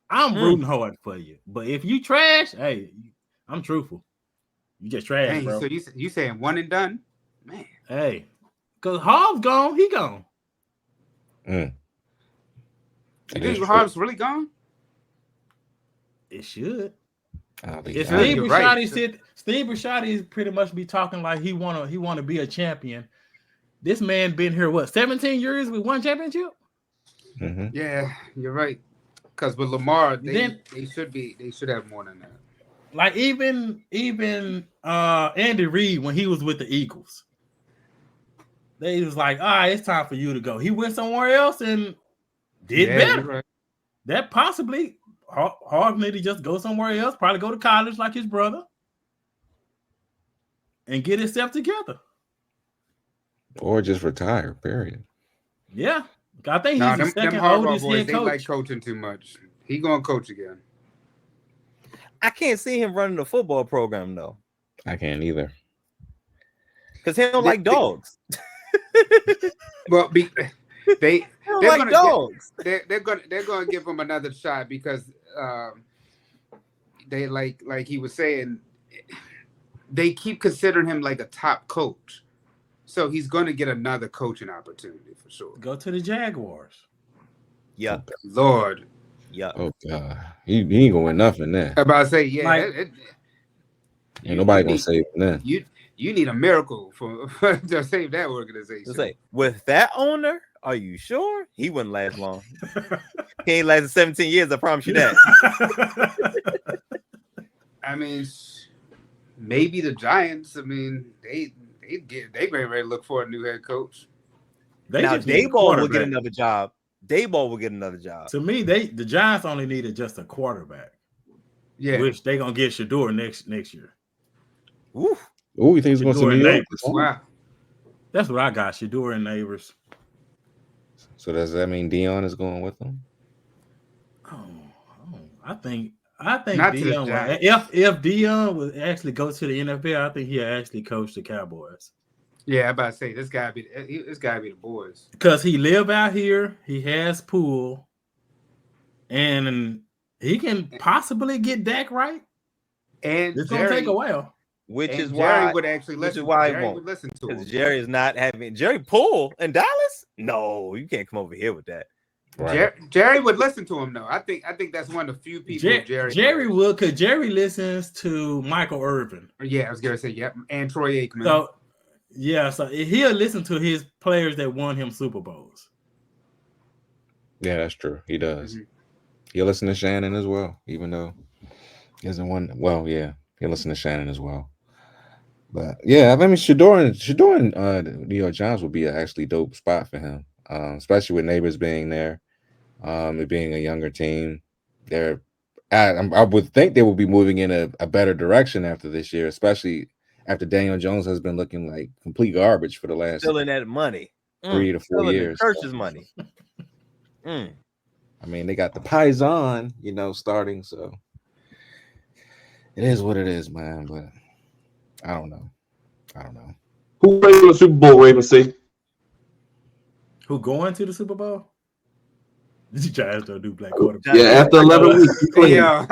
I'm rooting hard for you. But if you trash, hey, I'm truthful. You just trash, dang, bro. So you saying one and done, man? Hey, because Harb's gone, he gone. You think Harb's really gone? It should. If Steve Bisciotti pretty much be talking like he wanna be a champion. This man been here 17 years with one championship? Mm-hmm. Yeah, you're right. Because with Lamar, they should have more than that. Like even Andy Reid when he was with the Eagles, they was like, all right, it's time for you to go. He went somewhere else and did better. Right. That possibly Harbaugh need to just go somewhere else, probably go to college like his brother, and get himself together. Or just retire, period. Yeah. I think he's the second oldest head coach. They like coaching too much. He gonna coach again. I can't see him running a football program though. I can't either. Because he don't like dogs. Well, they're like dogs. They're gonna give him another shot because they like he was saying, they keep considering him like a top coach. So he's going to get another coaching opportunity for sure. Go to the Jaguars. Yeah. Lord. Yeah. Oh God, he ain't gonna win nothing there. I'm about to say, yeah, Like- Ain't nobody gonna save him then. You need a miracle for to save that organization. To say, with that owner, are you sure he wouldn't last long? He ain't lasted 17 years. I promise you that. I mean, maybe the Giants. I mean, they ready to look for a new head coach. Now just need a Dayball will get quarterback. another job. Dayball will get another job. To me, the Giants only needed just a quarterback. Yeah, Which they gonna get Shador next year. Ooh. Oh, you think he's going to Shador New and York? Neighbors. wow. That's what I got. Shador and Neighbors. So does that mean Dion is going with them? Oh, I think Not to the Dion. Giants. If Dion would actually go to the NFL, I think he'll actually coach the Cowboys. Yeah, I'm about to say this gotta be the boys. Because he live out here, he has pool, and he can possibly get Dak right. And It's gonna take a while. Which and is Jerry why would actually which listen. is why he Jerry won't. would listen to Because him. Jerry is not having Jerry Poole in Dallas. No, you can't come over here with that. Right. Jerry would listen to him though. I think that's one of the few people Jerry will, because Jerry listens to Michael Irvin. Yeah, I was gonna say yep, and Troy Aikman. So yeah, so he'll listen to his players that won him Super Bowls. Yeah, that's true. He does. Mhm. He'll listen to Shannon as well, even though he hasn't won. Well, yeah, he'll listen to Shannon as well. But yeah, I mean, Shador and New York Giants would be an actually dope spot for him, especially with Neighbors being there, it being a younger team. I would think they will be moving in a better direction after this year, especially after Daniel Jones has been looking like complete garbage for the last Stealing that money. 3 to 4 Stealing years. the church's money. I mean, they got the Paisan, starting, so it is what it is, man. But I don't know. Who plays in the Super Bowl, Raven C? Who going to the Super Bowl? The Giants don't do black quarterback. Yeah, after 11 weeks. Yeah.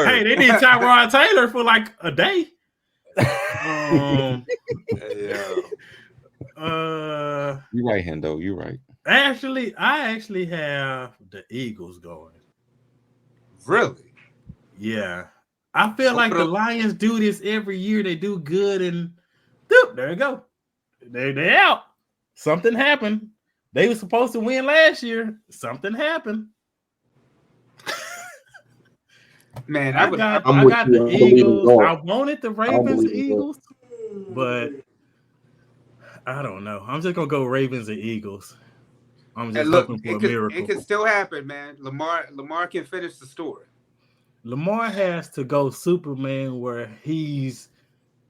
Hey, they need Tyrod Taylor for like a day. Yeah. You're right, Hendo. You're right. I actually have the Eagles going. Really? Yeah. I feel like the Lions do this every year. They do good and there you go. They out. Something happened. They were supposed to win last year. Something happened. Man, I got the Eagles. I wanted the Ravens Eagles, but I don't know. I'm just gonna go Ravens and Eagles. I'm just hoping for a miracle. It can still happen, man. Lamar can finish the story. Lamar has to go Superman where he's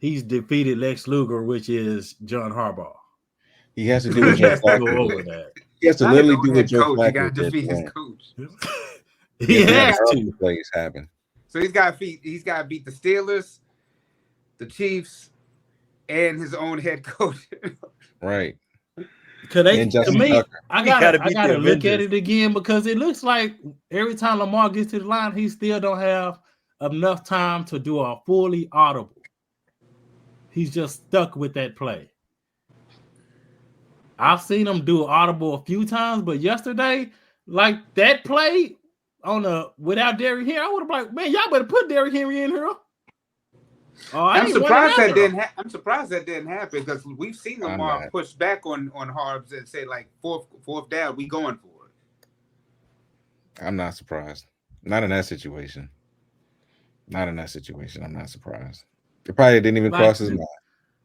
defeated Lex Luger, which is John Harbaugh. He has to do what Joe Flacco go over that. He has to literally do what Joe Flacco did. He got to defeat his coach. He has to. Plays happen. So he's got to beat the Steelers, the Chiefs, and his own head coach. Right. To me, I gotta look at it again because it looks like every time Lamar gets to the line, he still don't have enough time to do a fully audible. He's just stuck with that play. I've seen him do audible a few times, but yesterday, like that play without Derrick Henry, I would have like, man, y'all better put Derrick Henry in here. I'm surprised that didn't happen because we've seen Lamar push back on Harbs and say like fourth down, we going for it. I'm not surprised. Not in that situation. I'm not surprised. It probably didn't even cross his mind.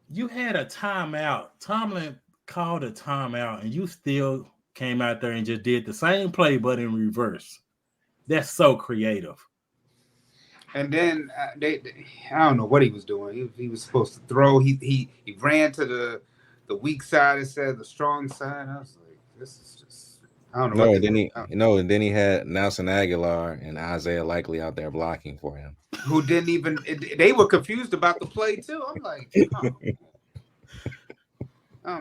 You had a timeout. Tomlin called a timeout, and you still came out there and just did the same play, but in reverse. That's so creative. And then I don't know what he was doing. He was supposed to throw. He ran to the weak side instead of the strong side. I was like, this is just I don't know. And then he had Nelson Aguilar and Isaiah Likely out there blocking for him. Who didn't even? They were confused about the play too. I'm like,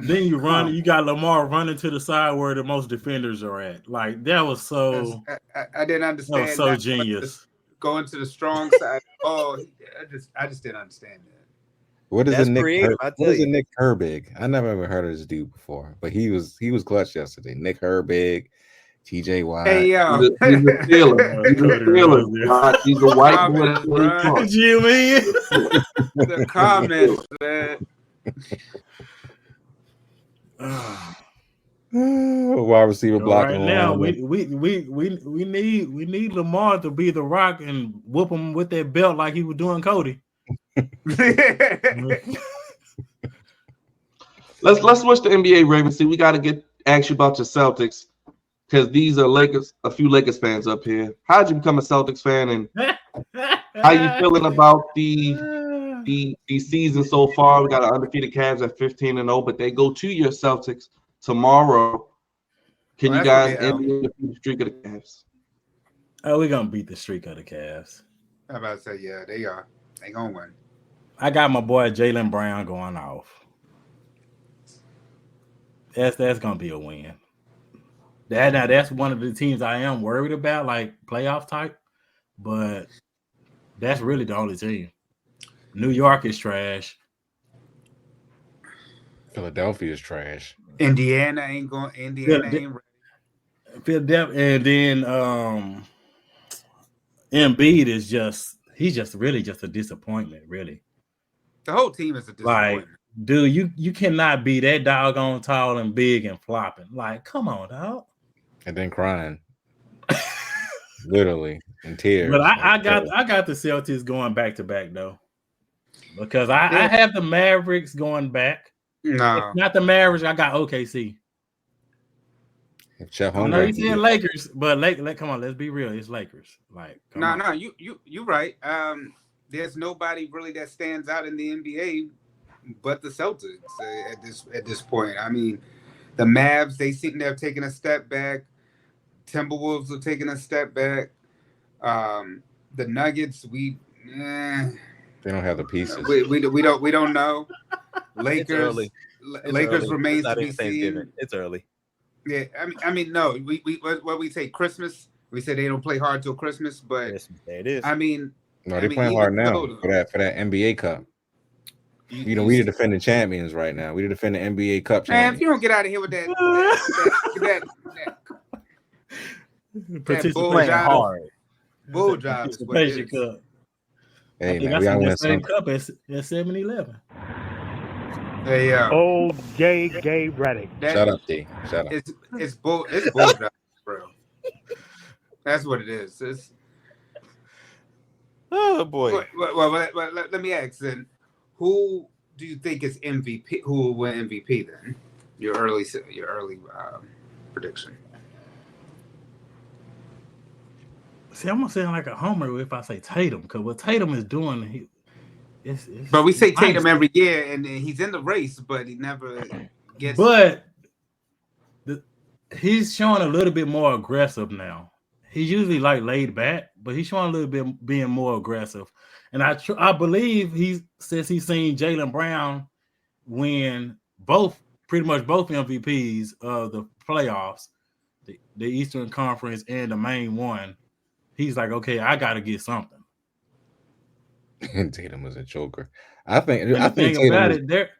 then you got Lamar running to the side where the most defenders are at. Like that was so. I didn't understand. That was so genius. Going to the strong side. I just didn't understand that. What is a Nick Herbig? I never ever heard of this dude before, but he was clutch yesterday. Nick Herbig, TJ Watt. Hey yo, He's a Steeler. He's a Steeler. Right? He's a white boy that plays Bruh. front. Jimmy. the comments, man. Wide receiver blocking Right now, line. we need Lamar to be the Rock and whoop him with that belt like he was doing Cody. Let's switch to NBA, Ravens. See, we got to ask you about your Celtics because these are Lakers. A few Lakers fans up here. How'd you become a Celtics fan, and how you feeling about the season so far? We got an undefeated Cavs at 15-0, but they go to your Celtics tomorrow. Can you guys end the streak of the Cavs? Oh, we're gonna beat the streak of the Cavs. I'm about to say, yeah, they are. They gonna win. I got my boy Jaylen Brown going off. That's gonna be a win. That's one of the teams I am worried about, like playoff type, but that's really the only team. New York is trash. Philadelphia is trash. Indiana ain't going. Indiana ain't ready. Philadelphia, and then Embiid is he's really just a disappointment, really. The whole team is a disappointment. Like, dude, you cannot be that doggone tall and big and flopping. Like, come on, dog. And then crying. Literally in tears. But I got the Celtics going back to back though. Because I have the Mavericks going back. No. If not the Mavericks, I got OKC. Chef I know you said Lakers, but come on, let's be real. It's Lakers. Like, no, you right. There's nobody really that stands out in the NBA but the Celtics at this point. I mean, the Mavs, they seem to have taken a step back. Timberwolves are taking a step back. The Nuggets, they don't have the pieces. We don't know. Lakers remains to be seen. It's early. Yeah, I mean, no. We say Christmas. We say they don't play hard till Christmas, but it is. I mean, no, they're playing hard now for that NBA Cup. We the defending champions right now. We the defending NBA Cup champions. Man, if you don't get out of here with that bull job is what it is. Hey, man, we got to win some cup at 7-Eleven. Hey, old gay Reddick. Shut up, D. Shut up. It's bull job, bro. That's what it is. Oh boy. Well, let me ask then. Who do you think is MVP? Who will win MVP then? Your early prediction. See, I'm gonna sound like a homer if I say Tatum, because what Tatum is doing, but we say Tatum every year, and he's in the race, but he never gets. But he's showing a little bit more aggressive now. He's usually like laid back, but he's showing a little bit being more aggressive. And I believe he says he's seen Jaylen Brown win pretty much both MVPs of the playoffs, the Eastern Conference and the main one. He's like, okay, I got to get something. And Tatum was a joker. I think Tatum about it,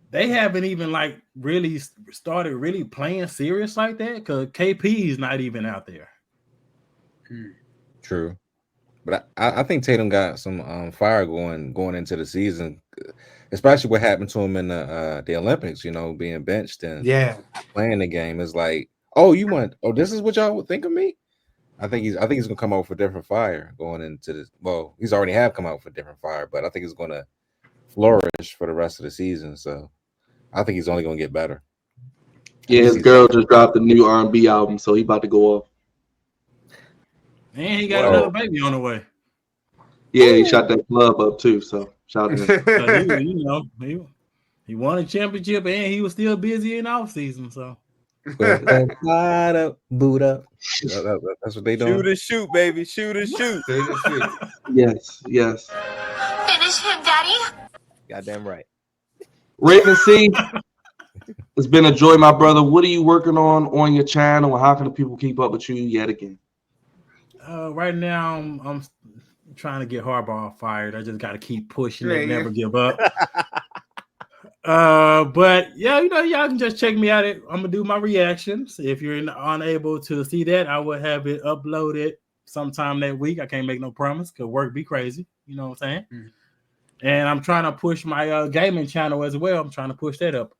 they haven't even like really started really playing serious like that because KP is not even out there. True. But I think Tatum got some fire going into the season, especially what happened to him in the Olympics. You know, being benched and playing the game is like, this is what y'all would think of me. I think he's gonna come out for different fire going into this. Well, he's already have come out for different fire, but I think he's gonna flourish for the rest of the season. So I think he's only gonna get better. Yeah, his girl just dropped a new R&B album, so he about to go off. And he got another baby on the way. Yeah, he shot that club up too. So shout out to him. He won a championship and he was still busy in off season. So slide up, boot up. That's what they do. Shoot and shoot, baby. Shoot and shoot. Yes. Finish him, Daddy. Goddamn right. Raven C, it's been a joy, my brother. What are you working on your channel, and how can the people keep up with you yet again? Right now, I'm trying to get Harbaugh fired. I just got to keep pushing it, never give up. But yeah, y'all can just check me out. I'm gonna do my reactions. If you're unable to see that, I will have it uploaded sometime that week. I can't make no promise because work be crazy. You know what I'm saying? Mhm. And I'm trying to push my gaming channel as well. I'm trying to push that up.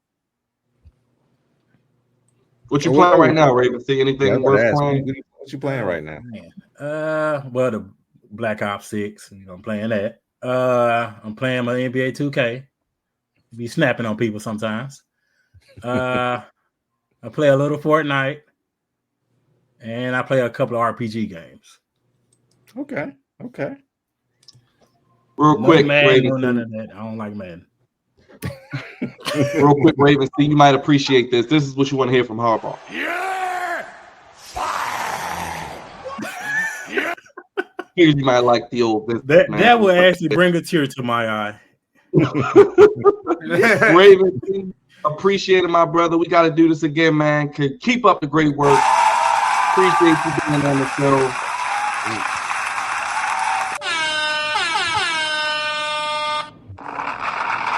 What you playing right now, Raven? See anything worth playing? What you playing right now? Man. Well, the Black Ops 6. I'm playing that. I'm playing my NBA 2K. Be snapping on people sometimes. I play a little Fortnite, and I play a couple of RPG games. Okay. Real quick, Madden, Raven. no none of that. I don't like Madden. Real quick, Raven. See, you might appreciate this. This is what you want to hear from Harbaugh. Here, you might like the old business, man. That will actually bring a tear to my eye. Raven, appreciate it, my brother. We got to do this again, man. Keep up the great work. Appreciate you being on the show.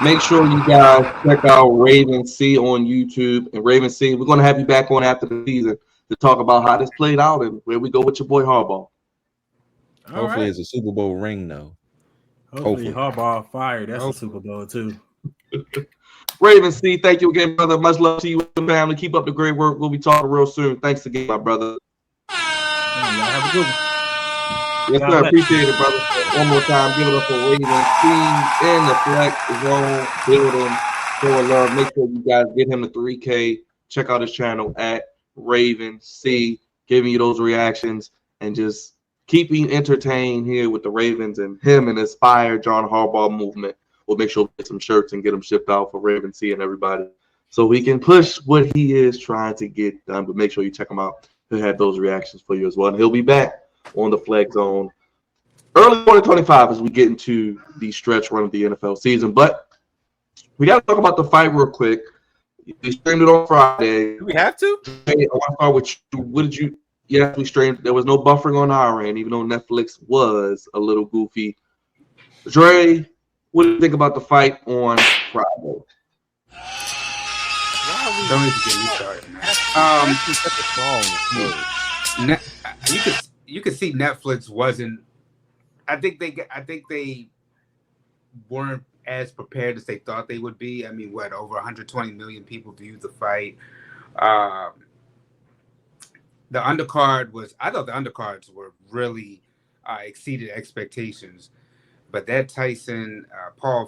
Make sure you guys check out Raven C on YouTube. And Raven C, we're going to have you back on after the season to talk about how this played out and where we go with your boy Harbaugh. Hopefully it's a Super Bowl ring, though. Hopefully Harbaugh fired. That's a Super Bowl, too. Raven C, thank you again, brother. Much love to you and the family. Keep up the great work. We'll be talking real soon. Thanks again, my brother. Have a good one. Yes, sir. Appreciate it, brother. One more time, give it up for Raven C in the flex zone building. Show love. Make sure you guys get him the 3K. Check out his channel at Raven C, giving you those reactions and just keeping entertained here with the Ravens and him and Inspire John Harbaugh movement. We'll make sure we get some shirts and get them shipped out for Raven C and everybody so we can push what he is trying to get done. But make sure you check him out. He'll have those reactions for you as well. And he'll be back on the flag zone early 2025 as we get into the stretch run of the NFL season. But we got to talk about the fight real quick. We streamed it on Friday. Do we have to? Hey, I want to start with you. What did you? Yes, we streamed. There was no buffering on our end, even though Netflix was a little goofy. Dre, what do you think about the fight on Friday? Don't even get me started, man. You could see Netflix wasn't. I think they weren't as prepared as they thought they would be. I mean, over 120 million people viewed the fight. The undercard was. I thought the undercards were really exceeded expectations. But that Tyson Paul